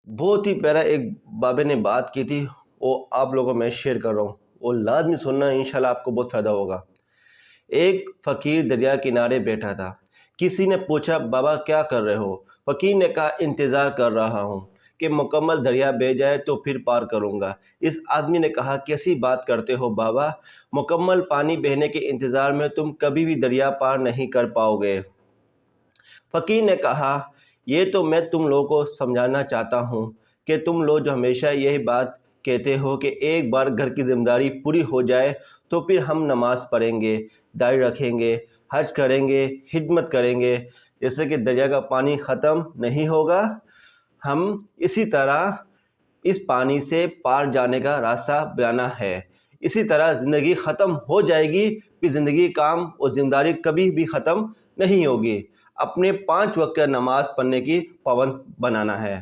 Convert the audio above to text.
بہت ہی پیارا ایک بابے نے بات کی تھی، وہ آپ لوگوں میں شیئر کر رہا ہوں، وہ لازمی سننا، انشاءاللہ آپ کو بہت فائدہ ہوگا۔ ایک فقیر دریا کنارے بیٹھا تھا۔ کسی نے پوچھا، بابا کیا کر رہے ہو؟ فقیر نے کہا، انتظار کر رہا ہوں کہ مکمل دریا بہہ جائے تو پھر پار کروں گا۔ اس آدمی نے کہا، کیسی بات کرتے ہو بابا، مکمل پانی بہنے کے انتظار میں تم کبھی بھی دریا پار نہیں کر پاؤ گے۔ فقیر نے کہا، یہ تو میں تم لوگوں کو سمجھانا چاہتا ہوں کہ تم لوگ جو ہمیشہ یہی بات کہتے ہو کہ ایک بار گھر کی ذمہ داری پوری ہو جائے تو پھر ہم نماز پڑھیں گے، داڑھی رکھیں گے، حج کریں گے، خدمت کریں گے، جیسے کہ دریا کا پانی ختم نہیں ہوگا، ہم اسی طرح اس پانی سے پار جانے کا راستہ بنانا ہے۔ اسی طرح زندگی ختم ہو جائے گی، پھر زندگی کام اور ذمہ داری کبھی بھی ختم نہیں ہوگی۔ اپنے 5 وقت نماز پڑھنے کی پابند بنانا ہے۔